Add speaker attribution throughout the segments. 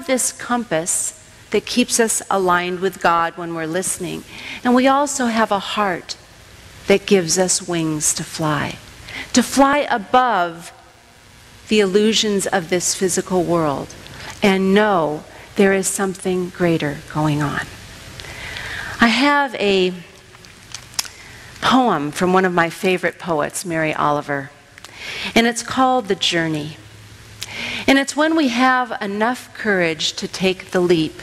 Speaker 1: have this compass that keeps us aligned with God when we're listening. And we also have a heart that gives us wings to fly above the illusions of this physical world and know there is something greater going on. I have a poem from one of my favorite poets, Mary Oliver, and it's called The Journey. And it's when we have enough courage to take the leap.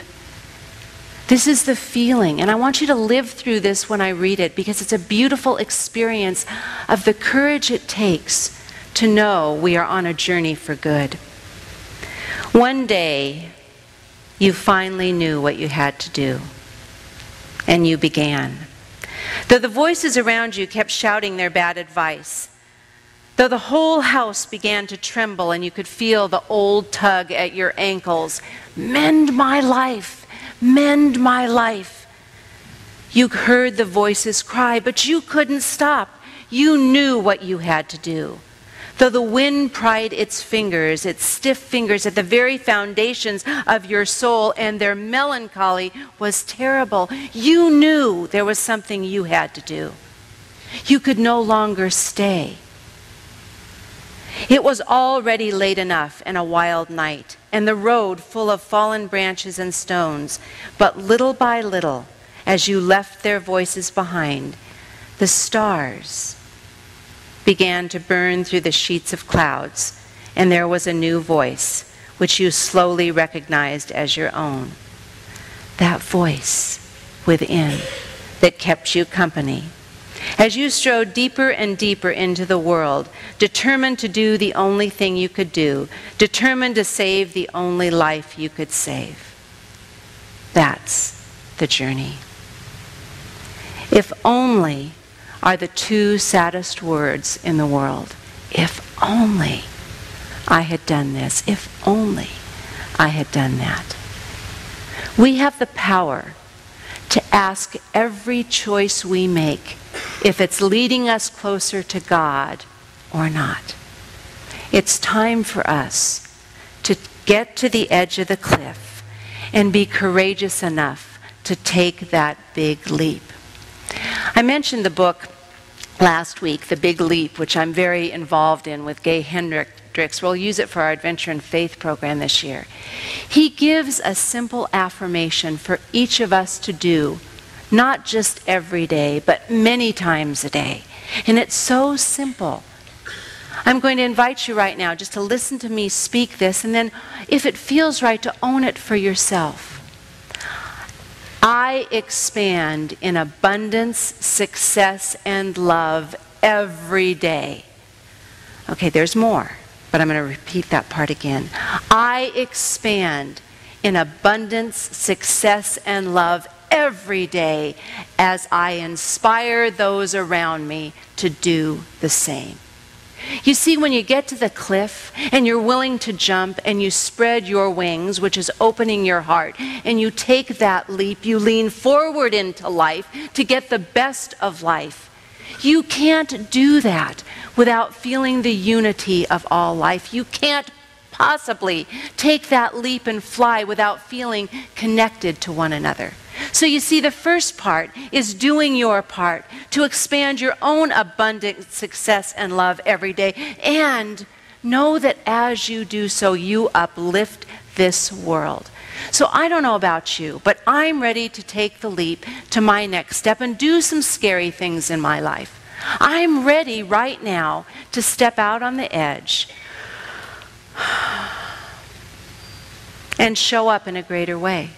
Speaker 1: This is the feeling, and I want you to live through this when I read it, because it's a beautiful experience of the courage it takes to know we are on a journey for good. One day, you finally knew what you had to do, and you began. Though the voices around you kept shouting their bad advice, though the whole house began to tremble and you could feel the old tug at your ankles, mend my life, mend my life. You heard the voices cry, but you couldn't stop. You knew what you had to do. Though the wind pried its stiff fingers at the very foundations of your soul, and their melancholy was terrible, you knew there was something you had to do. You could no longer stay. It was already late enough and a wild night, and the road full of fallen branches and stones. But little by little, as you left their voices behind, the stars began to burn through the sheets of clouds, and there was a new voice, which you slowly recognized as your own. That voice within that kept you company. As you strode deeper and deeper into the world, determined to do the only thing you could do, determined to save the only life you could save. That's the journey. If only are the two saddest words in the world. If only I had done this. If only I had done that. We have the power to ask every choice we make if it's leading us closer to God or not. It's time for us to get to the edge of the cliff and be courageous enough to take that big leap. I mentioned the book last week, The Big Leap, which I'm very involved in with Gay Hendricks. We'll use it for our Adventure in Faith program this year. He gives a simple affirmation for each of us to do, not just every day, but many times a day. And it's so simple. I'm going to invite you right now just to listen to me speak this, and then if it feels right, to own it for yourself. I expand in abundance, success, and love every day. Okay, there's more, but I'm going to repeat that part again. I expand in abundance, success, and love every day as I inspire those around me to do the same. You see, when you get to the cliff and you're willing to jump and you spread your wings, which is opening your heart, and you take that leap, you lean forward into life to get the best of life. You can't do that without feeling the unity of all life. You can't possibly take that leap and fly without feeling connected to one another. So you see, the first part is doing your part to expand your own abundant success and love every day. And know that as you do so, you uplift this world. So I don't know about you, but I'm ready to take the leap to my next step and do some scary things in my life. I'm ready right now to step out on the edge and show up in a greater way.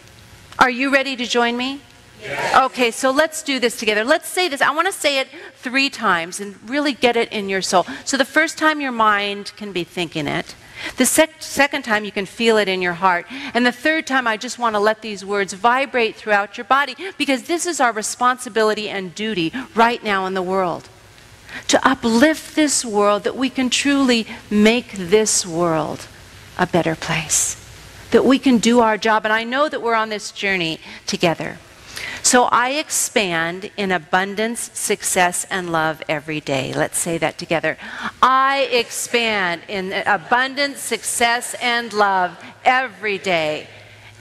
Speaker 1: Are you ready to join me? Yes. Okay, so let's do this together. Let's say this. I want to say it 3 times and really get it in your soul. So the first time your mind can be thinking it. The second time you can feel it in your heart. And the third time I just want to let these words vibrate throughout your body, because this is our responsibility and duty right now in the world. To uplift this world, that we can truly make this world a better place. That we can do our job. And I know that we're on this journey together. So I expand in abundance, success, and love every day. Let's say that together. I expand in abundance, success, and love every day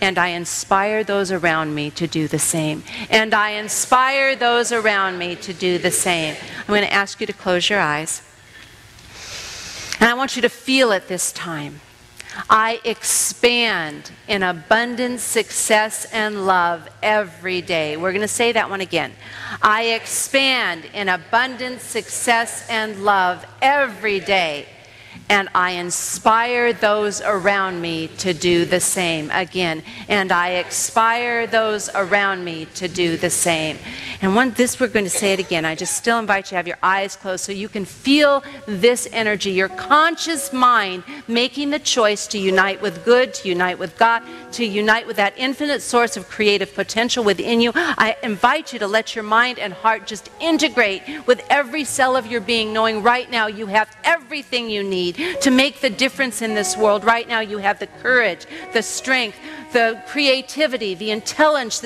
Speaker 1: And I inspire those around me to do the same. And I inspire those around me to do the same. I'm going to ask you to close your eyes. And I want you to feel it this time. I expand in abundance, success, and love every day. We're going to say that one again. I expand in abundance, success, and love every day. And I inspire those around me to do the same. Again, and I inspire those around me to do the same. And we're going to say it again. I just still invite you to have your eyes closed so you can feel this energy, your conscious mind making the choice to unite with good, to unite with God, to unite with that infinite source of creative potential within you. I invite you to let your mind and heart just integrate with every cell of your being, knowing right now you have everything you need to make the difference in this world. Right now you have the courage, the strength, the creativity, the intelligence,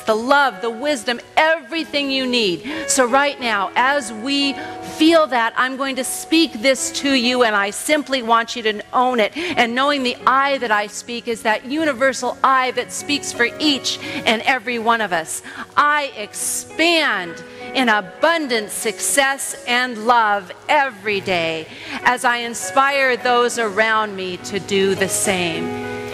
Speaker 1: the love, the wisdom, everything you need. So right now, as we feel that, I'm going to speak this to you, and I simply want you to own it. And knowing the I that I speak is that universal I that speaks for each and every one of us. I expand in abundant success and love every day as I inspire those around me to do the same.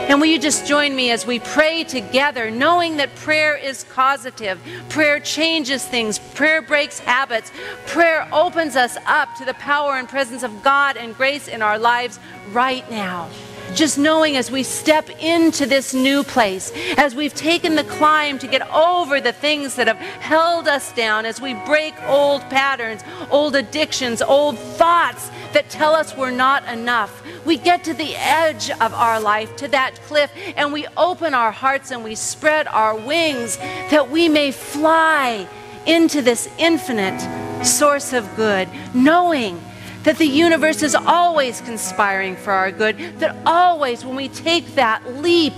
Speaker 1: And will you just join me as we pray together, knowing that prayer is causative. Prayer changes things. Prayer breaks habits. Prayer opens us up to the power and presence of God and grace in our lives right now. Just knowing as we step into this new place, as we've taken the climb to get over the things that have held us down, as we break old patterns, old addictions, old thoughts that tell us we're not enough. We get to the edge of our life, to that cliff, and we open our hearts and we spread our wings that we may fly into this infinite source of good, knowing that the universe is always conspiring for our good, that always when we take that leap,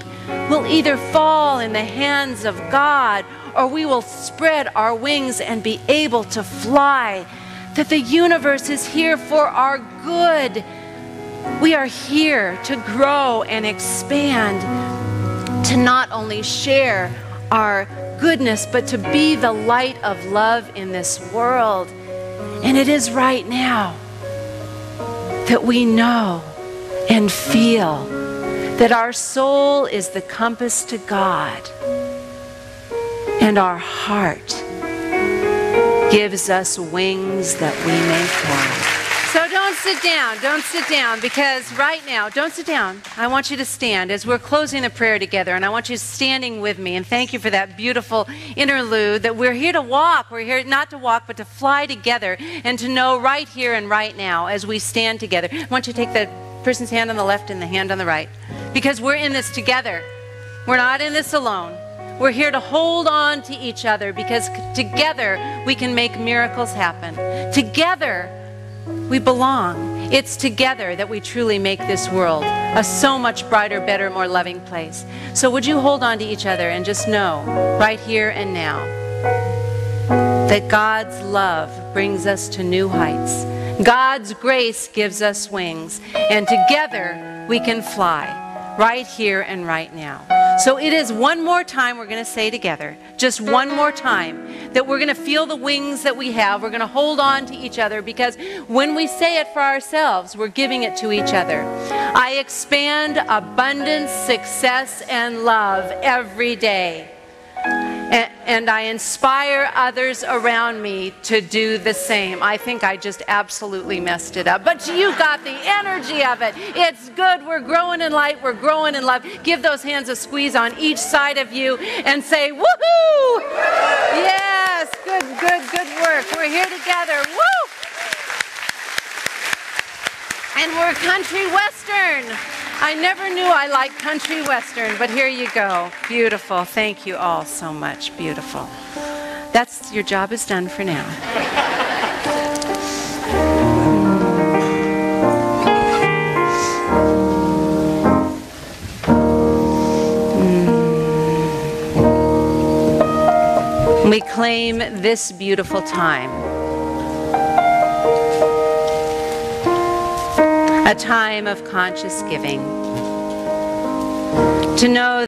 Speaker 1: we'll either fall in the hands of God or we will spread our wings and be able to fly, that the universe is here for our good. We are here to grow and expand, to not only share our goodness, but to be the light of love in this world. And it is right now that we know and feel that our soul is the compass to God, and our heart gives us wings that we may fly. So don't sit down, because right now, don't sit down. I want you to stand as we're closing the prayer together, and I want you standing with me, and thank you for that beautiful interlude, that we're here to walk. We're here not to walk, but to fly together, and to know right here and right now as we stand together. I want you to take the person's hand on the left and the hand on the right, because we're in this together. We're not in this alone. We're here to hold on to each other, because together we can make miracles happen. Together we belong. It's together that we truly make this world a so much brighter, better, more loving place. So would you hold on to each other and just know right here and now that God's love brings us to new heights. God's grace gives us wings, and together we can fly right here and right now. So it is one more time we're going to say together, just one more time, that we're going to feel the wings that we have. We're going to hold on to each other, because when we say it for ourselves, we're giving it to each other. I expand abundance, success, and love every day. And I inspire others around me to do the same. I think I just absolutely messed it up. But you got the energy of it. It's good. We're growing in light. We're growing in love. Give those hands a squeeze on each side of you and say, woohoo! Yes, good work. We're here together. Woo! And we're country western. I never knew I liked country western, but here you go. Beautiful. Thank you all so much. Beautiful. Your job is done for now. We claim this beautiful time, a time of conscious giving, to know